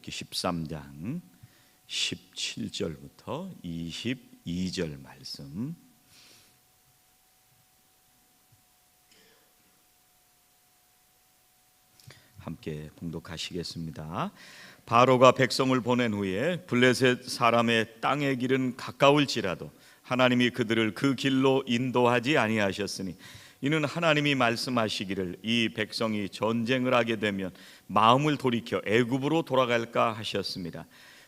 출애굽기 13장 17절부터 22절 말씀 함께 봉독하시겠습니다. 바로가 백성을 보낸 후에 블레셋 사람의 땅의 길은 가까울지라도 하나님이 그들을 그 길로 인도하지 아니하셨으니 이는 하나님이 말씀하시기를 이 백성이 전쟁을 하게 되면 마음을 돌이켜 애굽으로 돌아갈까 하셨습니다.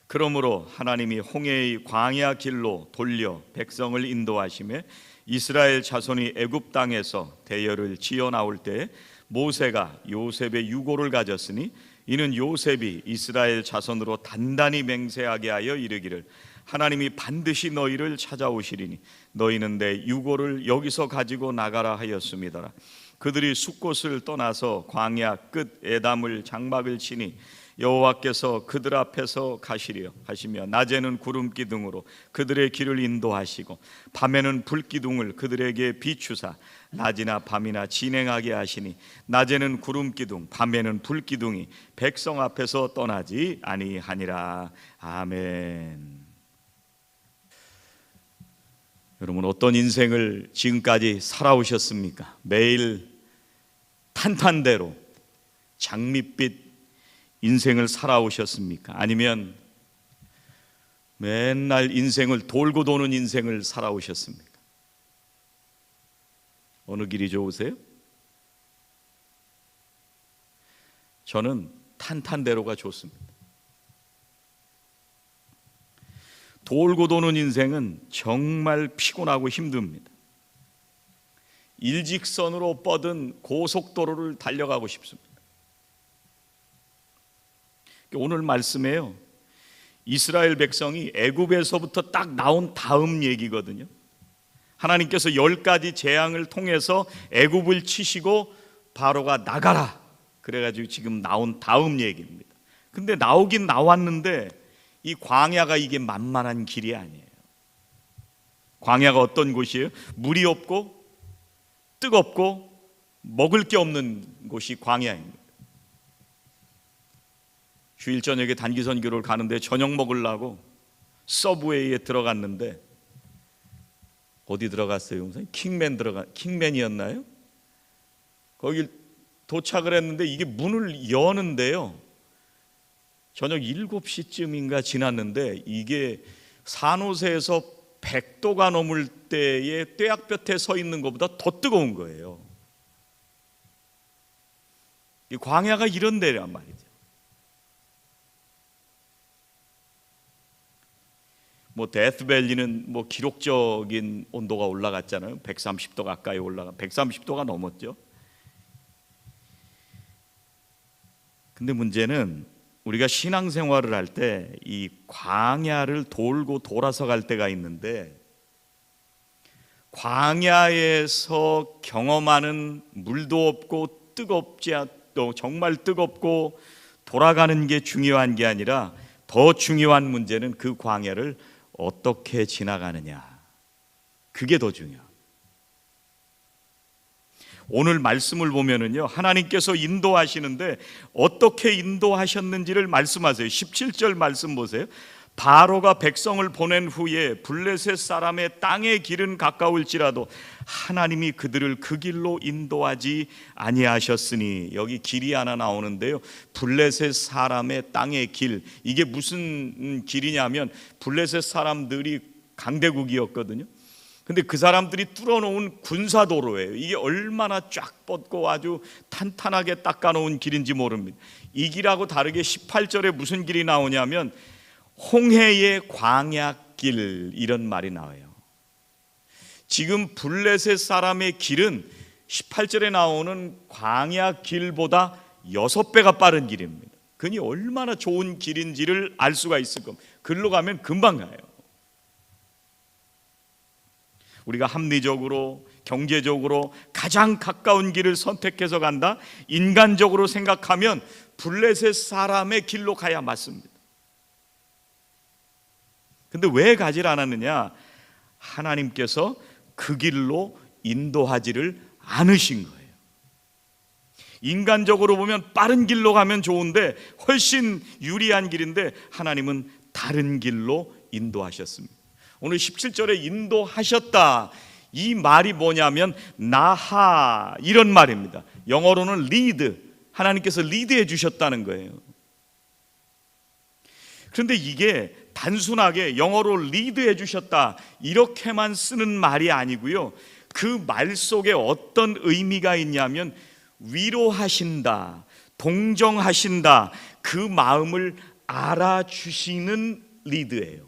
그러므로 하나님이 홍해의 광야 길로 돌려 백성을 인도하시며 이스라엘 자손이 애굽 땅에서 대열을 지어 나올 때 모세가 요셉의 유고를 가졌으니 이는 요셉이 이스라엘 자손으로 단단히 맹세하게 하여 이르기를 하나님이 반드시 너희를 찾아오시리니 너희는 내 유고를 여기서 가지고 나가라 하였습니다. 그들이 숫곳을 떠나서 광야 끝 에담을 장막을 치니 여호와께서 그들 앞에서 가시려 하시며 낮에는 구름 기둥으로 그들의 길을 인도하시고 밤에는 불 기둥을 그들에게 비추사 낮이나 밤이나 진행하게 하시니 낮에는 구름 기둥 밤에는 불 기둥이 백성 앞에서 떠나지 아니하니라. 아멘. 여러분, 어떤 인생을 지금까지 살아오셨습니까? 매일 탄탄대로 장밋빛 인생을 살아오셨습니까? 아니면 맨날 인생을 돌고 도는 인생을 살아오셨습니까? 어느 길이 좋으세요? 저는 탄탄대로가 좋습니다. 돌고 도는 인생은 정말 피곤하고 힘듭니다. 일직선으로 뻗은 고속도로를 달려가고 싶습니다. 오늘 말씀에요, 이스라엘 백성이 애굽에서부터 딱 나온 다음 얘기거든요. 하나님께서 10가지 재앙을 통해서 애굽을 치시고 바로가 나가라 그래가지고 지금 나온 다음 얘기입니다. 근데 나오긴 나왔는데 이 광야가 이게 만만한 길이 아니에요. 광야가 어떤 곳이에요? 물이 없고 뜨겁고 먹을 게 없는 곳이 광야입니다. 주일 저녁에 단기 선교를 가는데 저녁 먹으려고 서브웨이에 들어갔는데 어디 들어갔어요? 킹맨이었나요? 거기 도착을 했는데 이게 문을 여는데요, 저녁 7시쯤인가 지났는데 이게 산호세에서 100도가 넘을 때에 뙤약볕에 서 있는 것보다 더 뜨거운 거예요. 이 광야가 이런 데란 말이죠. 데스밸리는 기록적인 온도가 올라갔잖아요. 130도 가까이 130도가 넘었죠. 근데 문제는 우리가 신앙생활을 할 때 이 광야를 돌고 돌아서 갈 때가 있는데, 광야에서 경험하는 물도 없고 또 정말 뜨겁고 돌아가는 게 중요한 게 아니라 더 중요한 문제는 그 광야를 어떻게 지나가느냐, 그게 더 중요해요. 오늘 말씀을 보면은요, 하나님께서 인도하시는데 어떻게 인도하셨는지를 말씀하세요. 17절 말씀 보세요. 바로가 백성을 보낸 후에 블레셋 사람의 땅의 길은 가까울지라도 하나님이 그들을 그 길로 인도하지 아니하셨으니, 여기 길이 하나 나오는데요, 블레셋 사람의 땅의 길, 이게 무슨 길이냐면 블레셋 사람들이 강대국이었거든요. 근데 그 사람들이 뚫어놓은 군사도로예요. 이게 얼마나 쫙 뻗고 아주 탄탄하게 닦아놓은 길인지 모릅니다. 이 길하고 다르게 18절에 무슨 길이 나오냐면 홍해의 광야길, 이런 말이 나와요. 지금 블레셋 사람의 길은 18절에 나오는 광야길보다 6배가 빠른 길입니다. 그니 얼마나 좋은 길인지를 알 수가 있을 겁니다. 글로 가면 금방 가요. 우리가 합리적으로 경제적으로 가장 가까운 길을 선택해서 간다, 인간적으로 생각하면 블레셋 사람의 길로 가야 맞습니다. 근데 왜 가지 않았느냐? 하나님께서 그 길로 인도하지를 않으신 거예요. 인간적으로 보면 빠른 길로 가면 좋은데 훨씬 유리한 길인데 하나님은 다른 길로 인도하셨습니다. 오늘 17절에 인도하셨다, 이 말이 뭐냐면 나하, 이런 말입니다. 영어로는 리드, 하나님께서 리드해 주셨다는 거예요. 그런데 이게 단순하게 영어로 리드해 주셨다 이렇게만 쓰는 말이 아니고요, 그 말 속에 어떤 의미가 있냐면 위로하신다, 동정하신다, 그 마음을 알아주시는 리드예요.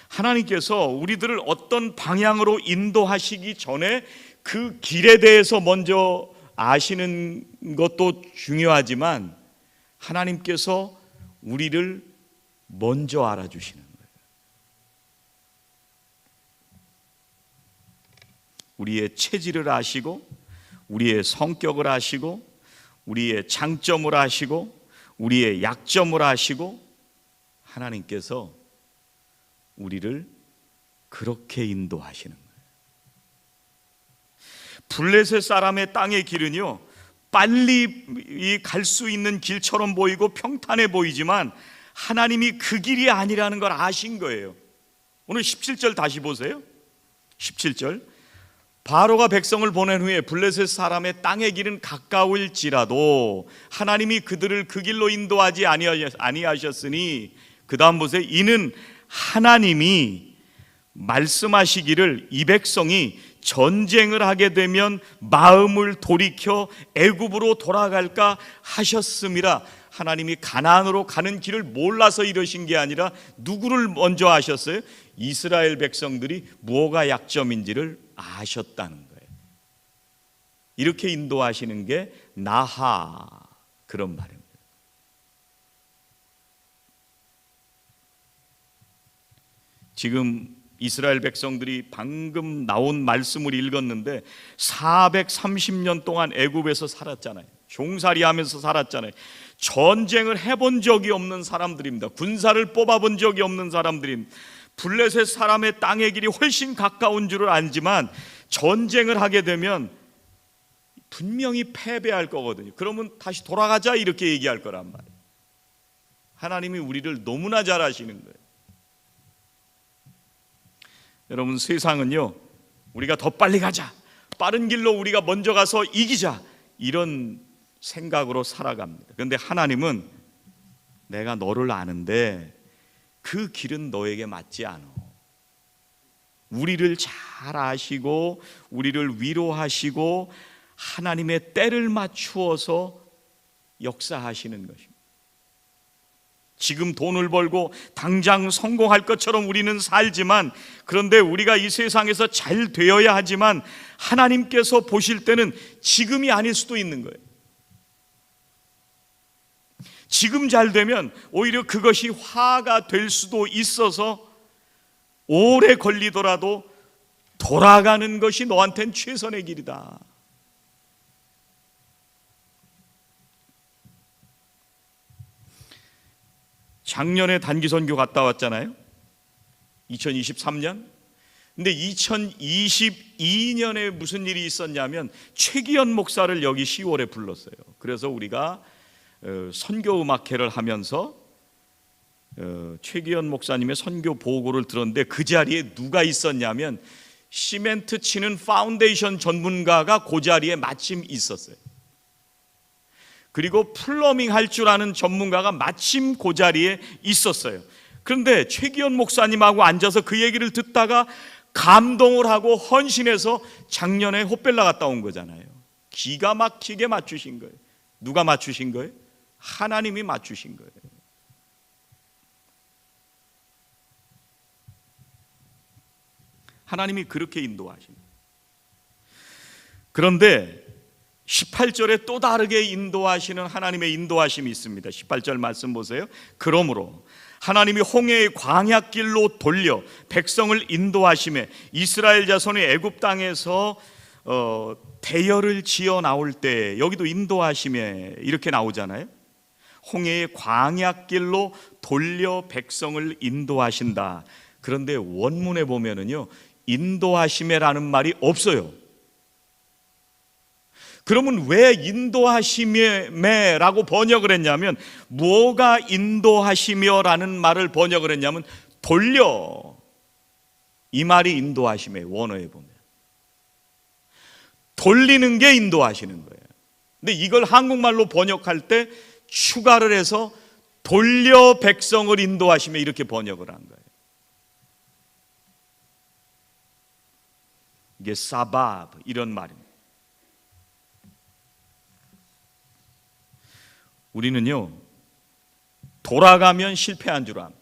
하나님께서 우리들을 어떤 방향으로 인도하시기 전에 그 길에 대해서 먼저 아시는 것도 중요하지만 하나님께서 우리를 먼저 알아주시는 거예요. 우리의 체질을 아시고, 우리의 성격을 아시고, 우리의 장점을 아시고, 우리의 약점을 아시고, 하나님께서 우리를 그렇게 인도하시는 거예요. 블레셋 사람의 땅의 길은요, 빨리 갈 수 있는 길처럼 보이고 평탄해 보이지만 하나님이 그 길이 아니라는 걸 아신 거예요. 오늘 17절 다시 보세요. 17절, 바로가 백성을 보낸 후에 블레셋 사람의 땅의 길은 가까울지라도 하나님이 그들을 그 길로 인도하지 아니하셨으니, 그 다음 보세요. 이는 하나님이 말씀하시기를 이 백성이 전쟁을 하게 되면 마음을 돌이켜 애굽으로 돌아갈까 하셨음이라. 하나님이 가나안으로 가는 길을 몰라서 이러신 게 아니라 누구를 먼저 아셨어요? 이스라엘 백성들이 무엇가 약점인지를 아셨다는 거예요. 이렇게 인도하시는 게 나하, 그런 말입니다. 지금 이스라엘 백성들이 방금 나온 말씀을 읽었는데 430년 동안 애굽에서 살았잖아요. 종살이하면서 살았잖아요. 전쟁을 해본 적이 없는 사람들입니다. 군사를 뽑아본 적이 없는 사람들입니다. 블레셋 사람의 땅의 길이 훨씬 가까운 줄을 알지만 전쟁을 하게 되면 분명히 패배할 거거든요. 그러면 다시 돌아가자 이렇게 얘기할 거란 말이에요. 하나님이 우리를 너무나 잘 아시는 거예요. 여러분, 세상은요, 우리가 더 빨리 가자, 빠른 길로 우리가 먼저 가서 이기자, 이런 생각으로 살아갑니다. 그런데 하나님은 내가 너를 아는데 그 길은 너에게 맞지 않아. 우리를 잘 아시고 우리를 위로하시고 하나님의 때를 맞추어서 역사하시는 것입니다. 지금 돈을 벌고 당장 성공할 것처럼 우리는 살지만, 그런데 우리가 이 세상에서 잘 되어야 하지만 하나님께서 보실 때는 지금이 아닐 수도 있는 거예요. 지금 잘 되면 오히려 그것이 화가 될 수도 있어서 오래 걸리더라도 돌아가는 것이 너한텐 최선의 길이다. 작년에 단기 선교 갔다 왔잖아요. 2023년. 근데 2022년에 무슨 일이 있었냐면 최기현 목사를 여기 10월에 불렀어요. 그래서 우리가 선교 음악회를 하면서 최기현 목사님의 선교 보고를 들었는데 그 자리에 누가 있었냐면 시멘트 치는 파운데이션 전문가가 그 자리에 마침 있었어요. 그리고 플러밍 할 줄 아는 전문가가 마침 그 자리에 있었어요. 그런데 최기현 목사님하고 앉아서 그 얘기를 듣다가 감동을 하고 헌신해서 작년에 호펠라 갔다 온 거잖아요. 기가 막히게 맞추신 거예요. 누가 맞추신 거예요? 하나님이 맞추신 거예요. 하나님이 그렇게 인도하신 거예요. 그런데 18절에 또 다르게 인도하시는 하나님의 인도하심이 있습니다. 18절 말씀 보세요. 그러므로 하나님이 홍해의 광야길로 돌려 백성을 인도하심에 이스라엘 자손이 애굽 땅에서 대열을 지어 나올 때, 여기도 인도하심에 이렇게 나오잖아요. 홍해의 광야길로 돌려 백성을 인도하신다. 그런데 원문에 보면은요, 인도하심에라는 말이 없어요. 그러면 왜 인도하심에라고 번역을 했냐면, 뭐가 인도하시며라는 말을 번역을 했냐면 돌려, 이 말이 인도하심에, 원어에 보면 돌리는 게 인도하시는 거예요. 근데 이걸 한국말로 번역할 때 추가를 해서 돌려 백성을 인도하시며 이렇게 번역을 한 거예요. 이게 사바브 이런 말입니다. 우리는요, 돌아가면 실패한 줄 압니다.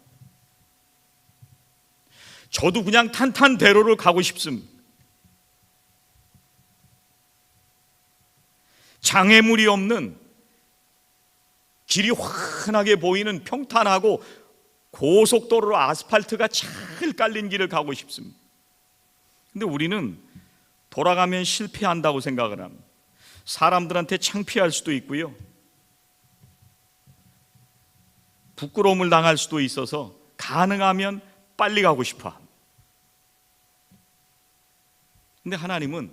저도 그냥 탄탄대로를 가고 싶습니다. 장애물이 없는 길이 환하게 보이는 평탄하고 고속도로로 아스팔트가 잘 깔린 길을 가고 싶습니다. 근데 우리는 돌아가면 실패한다고 생각을 합니다. 사람들한테 창피할 수도 있고요, 부끄러움을 당할 수도 있어서 가능하면 빨리 가고 싶어 합니다. 근데 하나님은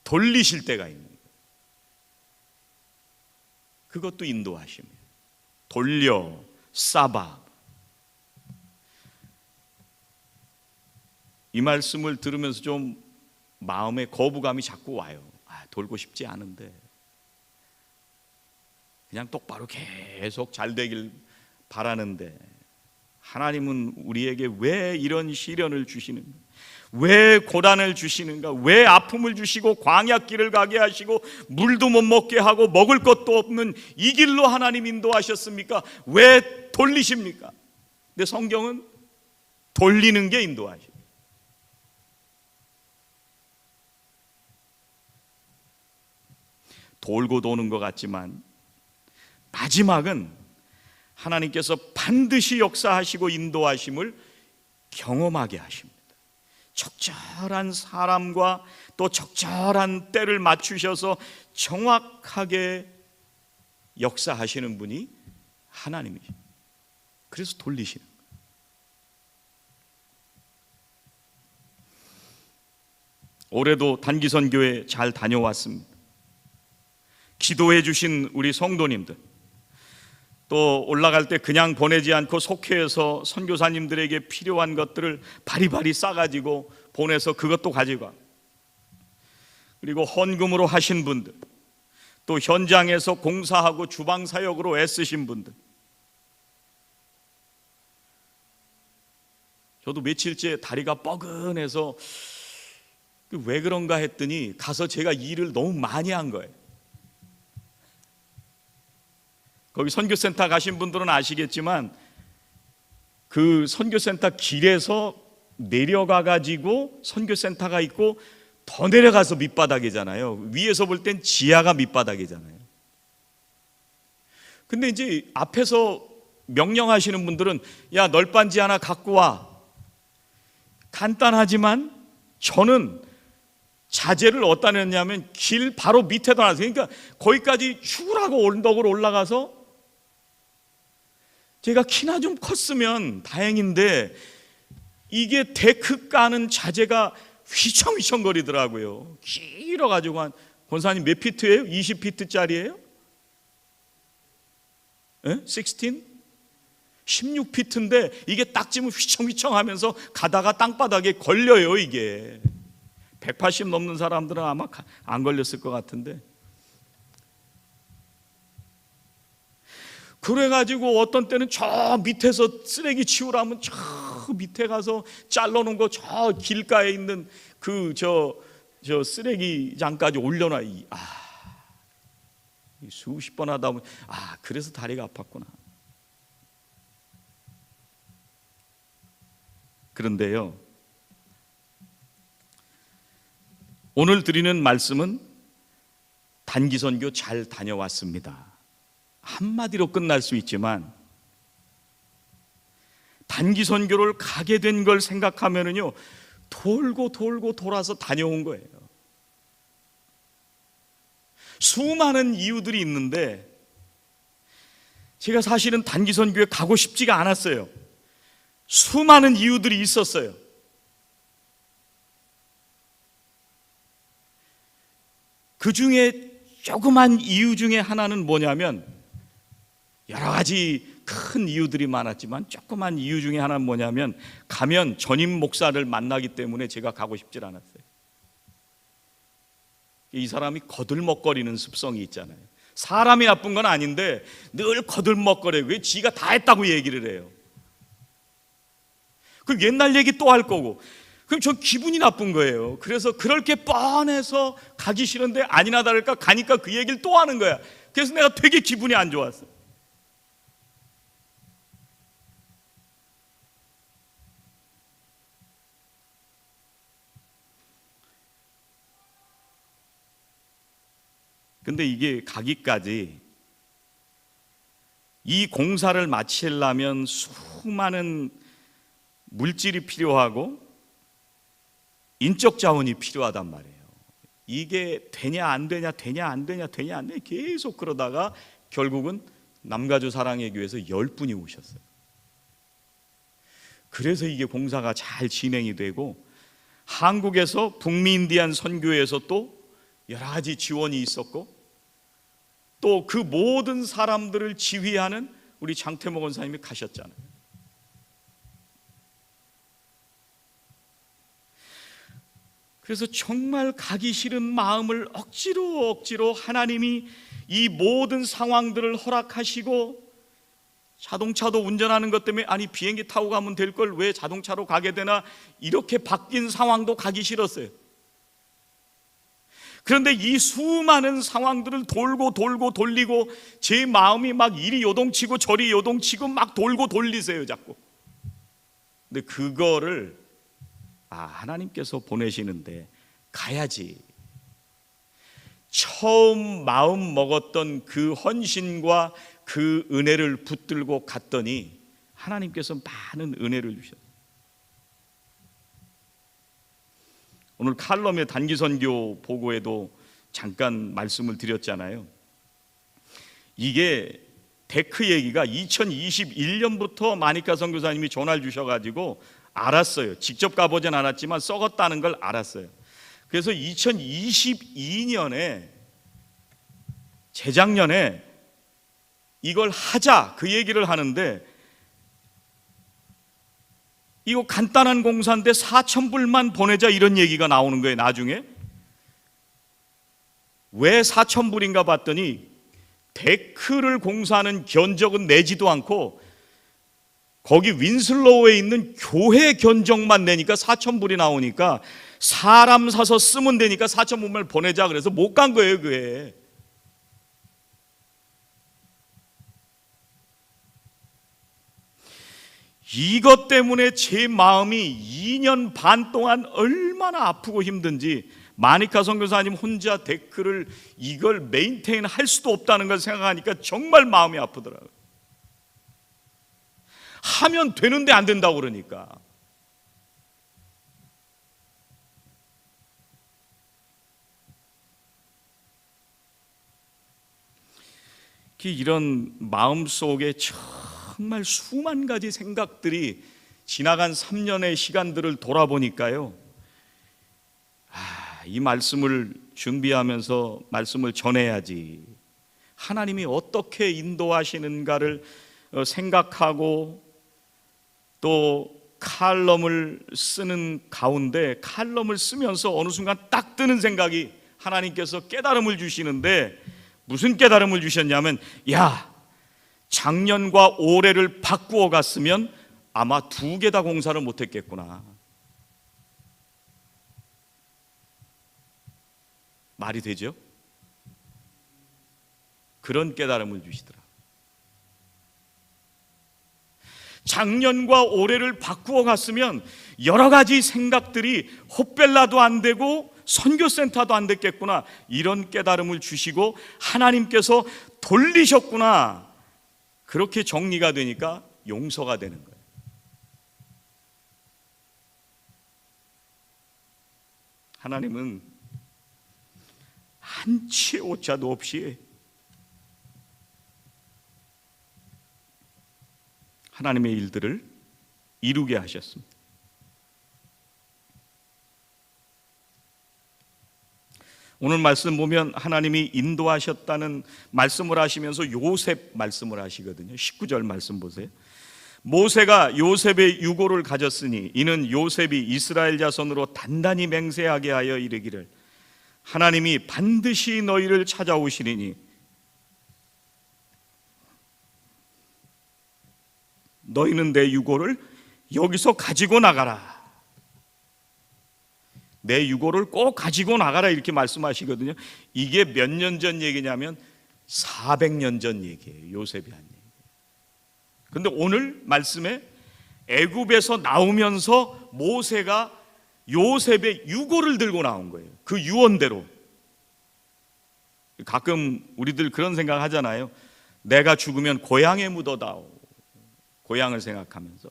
돌리실 때가 있는 거예요. 그것도 인도하십니다. 돌려, 사바. 이 말씀을 들으면서 좀 마음에 거부감이 자꾸 와요. 돌고 싶지 않은데, 그냥 똑바로 계속 잘 되길 바라는데, 하나님은 우리에게 왜 이런 시련을 주시는가? 왜 고난을 주시는가? 왜 아픔을 주시고 광야길을 가게 하시고 물도 못 먹게 하고 먹을 것도 없는 이 길로 하나님 인도하셨습니까? 왜 돌리십니까? 근데 성경은 돌리는 게 인도하십니다. 돌고 도는 것 같지만 마지막은 하나님께서 반드시 역사하시고 인도하심을 경험하게 하십니다. 적절한 사람과 또 적절한 때를 맞추셔서 정확하게 역사하시는 분이 하나님이십니다. 그래서 돌리시는 거예요. 올해도 단기선교회 잘 다녀왔습니다. 기도해 주신 우리 성도님들, 또 올라갈 때 그냥 보내지 않고 속회에서 선교사님들에게 필요한 것들을 바리바리 싸가지고 보내서 그것도 가지고 와. 그리고 헌금으로 하신 분들, 또 현장에서 공사하고 주방사역으로 애쓰신 분들, 저도 며칠째 다리가 뻐근해서 왜 그런가 했더니 가서 제가 일을 너무 많이 한 거예요. 거기 선교센터 가신 분들은 아시겠지만 그 선교센터 길에서 내려가 가지고 선교센터가 있고 더 내려가서 밑바닥이잖아요. 위에서 볼 땐 지하가 밑바닥이잖아요. 근데 이제 앞에서 명령하시는 분들은 야, 널빤지 하나 갖고 와. 간단하지만 저는 자재를 어디다 냈냐면 길 바로 밑에다 놨어요. 그러니까 거기까지 추구라고 언덕으로 올라가서, 제가 키나 좀 컸으면 다행인데 이게 데크 까는 자재가 휘청휘청 거리더라고요. 길어가지고 한, 권사님 몇 피트예요? 20피트짜리예요? 16? 16피트인데 이게 딱 지면 휘청휘청 하면서 가다가 땅바닥에 걸려요. 이게 180 넘는 사람들은 아마 안 걸렸을 것 같은데, 그래가지고 어떤 때는 저 밑에서 쓰레기 치우라면 저 밑에 가서 잘라놓은 거 저 길가에 있는 그 저 쓰레기장까지 올려놔. 수십 번 하다 보면 그래서 다리가 아팠구나. 그런데요, 오늘 드리는 말씀은 단기선교 잘 다녀왔습니다. 한마디로 끝날 수 있지만 단기선교를 가게 된 걸 생각하면은요, 돌고 돌고 돌아서 다녀온 거예요. 수많은 이유들이 있는데 제가 사실은 단기선교에 가고 싶지가 않았어요. 수많은 이유들이 있었어요. 그 중에 조그만 이유 중에 하나는 뭐냐면, 여러 가지 큰 이유들이 많았지만 조그만 이유 중에 하나는 뭐냐면, 가면 전임 목사를 만나기 때문에 제가 가고 싶질 않았어요. 이 사람이 거들먹거리는 습성이 있잖아요. 사람이 나쁜 건 아닌데 늘 거들먹거려요. 왜 지가 다 했다고 얘기를 해요. 그럼 옛날 얘기 또 할 거고, 그럼 전 기분이 나쁜 거예요. 그래서 그럴 게 뻔해서 가기 싫은데 아니나 다를까 가니까 그 얘기를 또 하는 거야. 그래서 내가 되게 기분이 안 좋았어. 근데 이게 가기까지, 이 공사를 마치려면 수많은 물질이 필요하고 인적 자원이 필요하단 말이에요. 이게 되냐 안 되냐, 되냐 안 되냐, 되냐 안 되냐 계속 그러다가 결국은 남가주 사랑의 교회에서 10분이 오셨어요. 그래서 이게 공사가 잘 진행이 되고, 한국에서 북미 인디안 선교회에서 또 여러 가지 지원이 있었고, 또 그 모든 사람들을 지휘하는 우리 장태모 권사님이 가셨잖아요. 그래서 정말 가기 싫은 마음을 억지로 하나님이 이 모든 상황들을 허락하시고, 자동차도 운전하는 것 때문에 아니 비행기 타고 가면 될 걸 왜 자동차로 가게 되나, 이렇게 바뀐 상황도 가기 싫었어요. 그런데 이 수많은 상황들을 돌리고 제 마음이 막 이리 요동치고 저리 요동치고 막 돌리세요 자꾸. 근데 그거를 하나님께서 보내시는데 가야지. 처음 마음 먹었던 그 헌신과 그 은혜를 붙들고 갔더니 하나님께서 많은 은혜를 주셨어요. 오늘 칼럼의 단기선교 보고에도 잠깐 말씀을 드렸잖아요. 이게 데크 얘기가 2021년부터 마니카 선교사님이 전화를 주셔가지고 알았어요. 직접 가보진 않았지만 썩었다는 걸 알았어요. 그래서 2022년에 재작년에 이걸 하자 그 얘기를 하는데, 이거 간단한 공사인데 4,000불만 보내자 이런 얘기가 나오는 거예요. 나중에 왜 4,000불인가 봤더니 데크를 공사하는 견적은 내지도 않고 거기 윈슬로우에 있는 교회 견적만 내니까 4,000불이 나오니까 사람 사서 쓰면 되니까 4,000불만 보내자 그래서 못 간 거예요. 그게 이것 때문에 제 마음이 2년 반 동안 얼마나 아프고 힘든지, 마니카 선교사님 혼자 데크를 이걸 메인테인 할 수도 없다는 걸 생각하니까 정말 마음이 아프더라고요. 하면 되는데 안 된다고 그러니까. 이런 마음속에 정말 수만 가지 생각들이 지나간 3년의 시간들을 돌아보니까요, 이 말씀을 준비하면서 말씀을 전해야지, 하나님이 어떻게 인도하시는가를 생각하고, 또 칼럼을 쓰는 가운데 칼럼을 쓰면서 어느 순간 딱 드는 생각이, 하나님께서 깨달음을 주시는데 무슨 깨달음을 주셨냐면, 작년과 올해를 바꾸어 갔으면 아마 2개 다 공사를 못했겠구나. 말이 되죠? 그런 깨달음을 주시더라. 작년과 올해를 바꾸어 갔으면 여러 가지 생각들이 헛벨라도 안 되고 선교센터도 안 됐겠구나, 이런 깨달음을 주시고 하나님께서 돌리셨구나. 그렇게 정리가 되니까 용서가 되는 거예요. 하나님은 한 치의 오차도 없이 하나님의 일들을 이루게 하셨습니다. 오늘 말씀 보면 하나님이 인도하셨다는 말씀을 하시면서 요셉 말씀을 하시거든요. 19절 말씀 보세요. 모세가 요셉의 유고를 가졌으니 이는 요셉이 이스라엘 자손으로 단단히 맹세하게 하여 이르기를 하나님이 반드시 너희를 찾아오시리니 너희는 내 유고를 여기서 가지고 나가라. 내 유고를 꼭 가지고 나가라 이렇게 말씀하시거든요. 이게 몇 년 전 얘기냐면 400년 전 얘기예요. 요셉이 한 얘기. 그런데 오늘 말씀에 애굽에서 나오면서 모세가 요셉의 유고를 들고 나온 거예요. 그 유언대로. 가끔 우리들 그런 생각 하잖아요. 내가 죽으면 고향에 묻어다오. 고향을 생각하면서.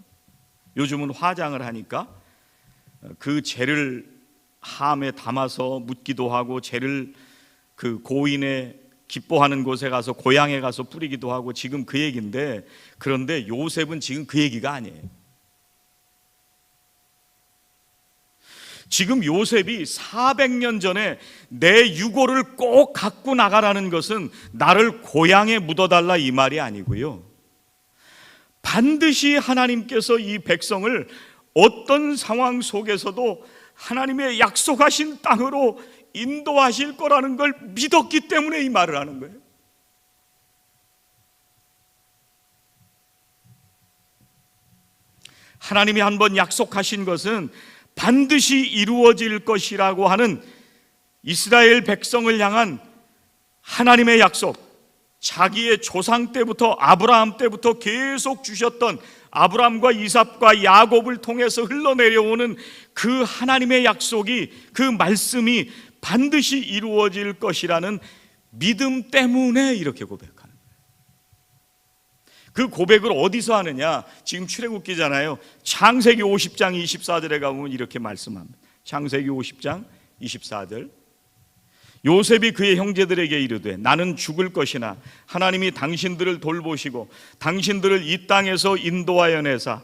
요즘은 화장을 하니까 그 죄를 함에 담아서 묻기도 하고 죄를 그 고인의 기뻐하는 곳에 가서 고향에 가서 뿌리기도 하고 지금 그 얘기인데, 그런데 요셉은 지금 그 얘기가 아니에요. 지금 요셉이 400년 전에 내 유고를 꼭 갖고 나가라는 것은 나를 고향에 묻어달라 이 말이 아니고요, 반드시 하나님께서 이 백성을 어떤 상황 속에서도 하나님의 약속하신 땅으로 인도하실 거라는 걸 믿었기 때문에 이 말을 하는 거예요. 하나님이 한번 약속하신 것은 반드시 이루어질 것이라고 하는 이스라엘 백성을 향한 하나님의 약속, 자기의 조상 때부터 아브라함 때부터 계속 주셨던 아브라함과 이삭과 야곱을 통해서 흘러내려오는 그 하나님의 약속이, 그 말씀이 반드시 이루어질 것이라는 믿음 때문에 이렇게 고백하는 거예요. 그 고백을 어디서 하느냐? 지금 출애굽기잖아요. 창세기 50장 24절에 가보면 이렇게 말씀합니다. 창세기 50장 24절. 요셉이 그의 형제들에게 이르되 나는 죽을 것이나 하나님이 당신들을 돌보시고 당신들을 이 땅에서 인도하여 내사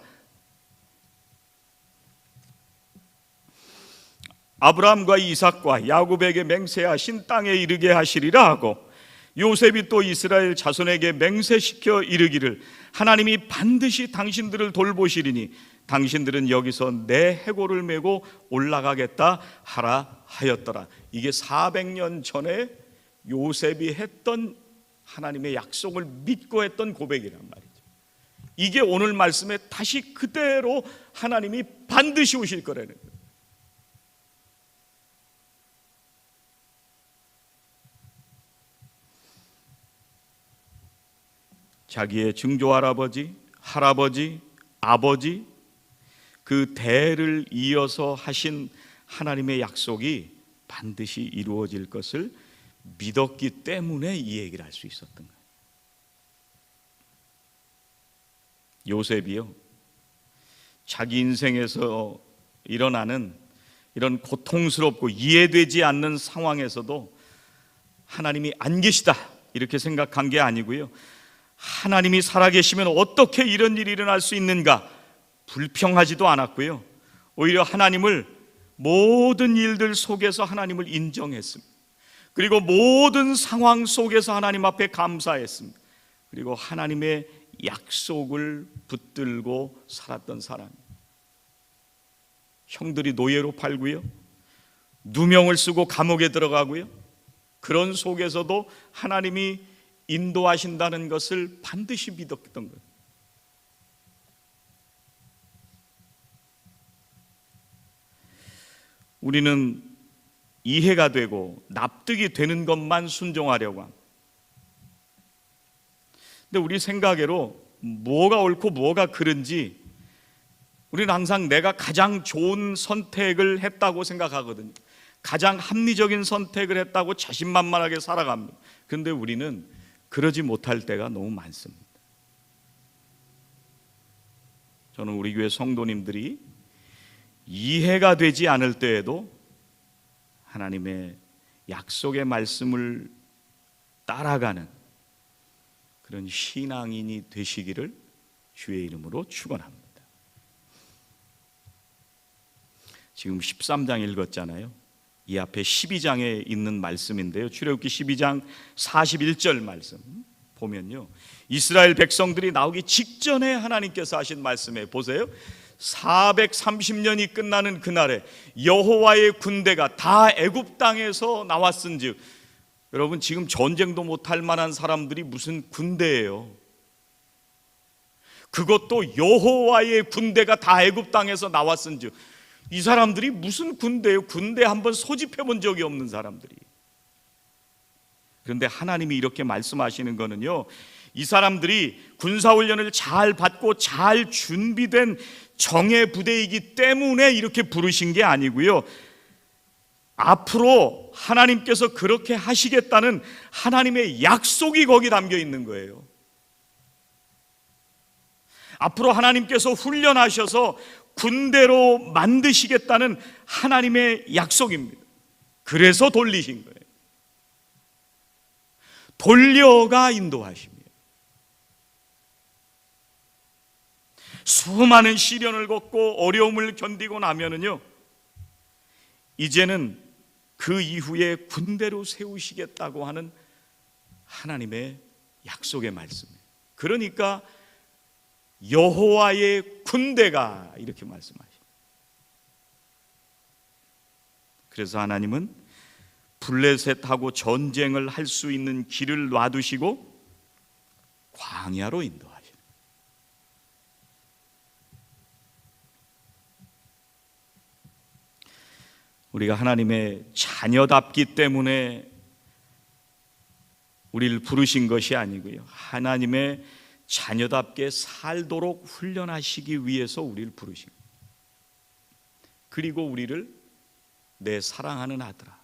아브라함과 이삭과 야곱에게 맹세하신 땅에 이르게 하시리라 하고, 요셉이 또 이스라엘 자손에게 맹세시켜 이르기를 하나님이 반드시 당신들을 돌보시리니 당신들은 여기서 내 해골을 메고 올라가겠다 하라 하였더라. 이게 400년 전에 요셉이 했던 하나님의 약속을 믿고 했던 고백이란 말이죠. 이게 오늘 말씀에 다시 그대로 하나님이 반드시 오실 거라는 거예요. 자기의 증조할아버지, 할아버지, 아버지 그 대를 이어서 하신 하나님의 약속이 반드시 이루어질 것을 믿었기 때문에 이 얘기를 할 수 있었던 거예요. 요셉이요, 자기 인생에서 일어나는 이런 고통스럽고 이해되지 않는 상황에서도 하나님이 안 계시다 이렇게 생각한 게 아니고요, 하나님이 살아계시면 어떻게 이런 일이 일어날 수 있는가 불평하지도 않았고요, 오히려 하나님을 모든 일들 속에서 하나님을 인정했습니다. 그리고 모든 상황 속에서 하나님 앞에 감사했습니다. 그리고 하나님의 약속을 붙들고 살았던 사람. 형들이 노예로 팔고요, 누명을 쓰고 감옥에 들어가고요, 그런 속에서도 하나님이 인도하신다는 것을 반드시 믿었던 거예요. 우리는 이해가 되고 납득이 되는 것만 순종하려고 합니다. 근데 우리 생각으로 뭐가 옳고 뭐가 그른지 우리는 항상 내가 가장 좋은 선택을 했다고 생각하거든요. 가장 합리적인 선택을 했다고 자신만만하게 살아갑니다. 그런데 우리는 그러지 못할 때가 너무 많습니다. 저는 우리 교회 성도님들이 이해가 되지 않을 때에도 하나님의 약속의 말씀을 따라가는 그런 신앙인이 되시기를 주의 이름으로 축원합니다. 지금 13장 읽었잖아요. 이 앞에 12장에 있는 말씀인데요, 출애굽기 12장 41절 말씀 보면요, 이스라엘 백성들이 나오기 직전에 하나님께서 하신 말씀에 보세요. 430년이 끝나는 그날에 여호와의 군대가 다 애굽 땅에서 나왔은즉, 여러분 지금 전쟁도 못할 만한 사람들이 무슨 군대예요? 그것도 여호와의 군대가 다 애굽 땅에서 나왔은즉, 이 사람들이 무슨 군대예요? 군대 한번 소집해 본 적이 없는 사람들이. 그런데 하나님이 이렇게 말씀하시는 거는요, 이 사람들이 군사훈련을 잘 받고 잘 준비된 정예 부대이기 때문에 이렇게 부르신 게 아니고요, 앞으로 하나님께서 그렇게 하시겠다는 하나님의 약속이 거기 담겨 있는 거예요. 앞으로 하나님께서 훈련하셔서 군대로 만드시겠다는 하나님의 약속입니다. 그래서 돌리신 거예요. 돌려가 인도하십니다. 수많은 시련을 겪고 어려움을 견디고 나면은요, 이제는 그 이후에 군대로 세우시겠다고 하는 하나님의 약속의 말씀이에요. 그러니까 여호와의 군대가 이렇게 말씀하십니다. 그래서 하나님은 블레셋하고 전쟁을 할 수 있는 길을 놔두시고 광야로 인도하십니다. 우리가 하나님의 자녀답기 때문에 우리를 부르신 것이 아니고요, 하나님의 자녀답게 살도록 훈련하시기 위해서 우리를 부르신 거예요. 그리고 우리를 내 사랑하는 아들아,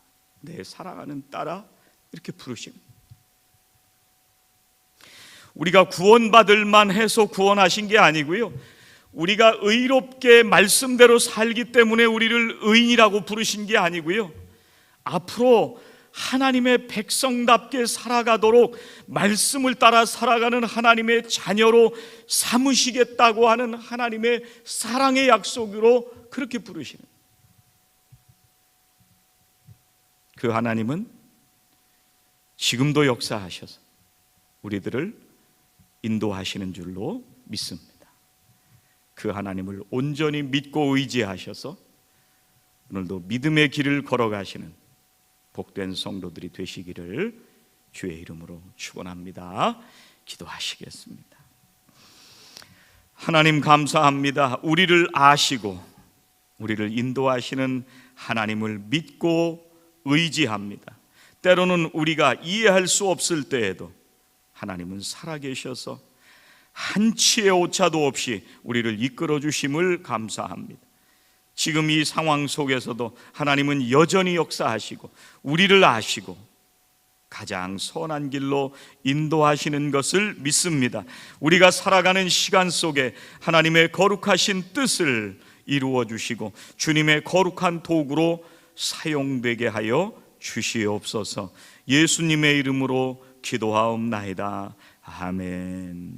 내 사랑하는 딸아 이렇게 부르신 거예요. 우리가 구원받을 만해서 구원하신 게 아니고요, 우리가 의롭게 말씀대로 살기 때문에 우리를 의인이라고 부르신 게 아니고요, 앞으로 하나님의 백성답게 살아가도록 말씀을 따라 살아가는 하나님의 자녀로 삼으시겠다고 하는 하나님의 사랑의 약속으로 그렇게 부르시는, 그 하나님은 지금도 역사하셔서 우리들을 인도하시는 줄로 믿습니다. 그 하나님을 온전히 믿고 의지하셔서 오늘도 믿음의 길을 걸어가시는 복된 성도들이 되시기를 주의 이름으로 축원합니다. 기도하시겠습니다. 하나님 감사합니다. 우리를 아시고 우리를 인도하시는 하나님을 믿고 의지합니다. 때로는 우리가 이해할 수 없을 때에도 하나님은 살아계셔서 한치의 오차도 없이 우리를 이끌어 주심을 감사합니다. 지금 이 상황 속에서도 하나님은 여전히 역사하시고 우리를 아시고 가장 선한 길로 인도하시는 것을 믿습니다. 우리가 살아가는 시간 속에 하나님의 거룩하신 뜻을 이루어 주시고 주님의 거룩한 도구로 사용되게 하여 주시옵소서. 예수님의 이름으로 기도하옵나이다. 아멘.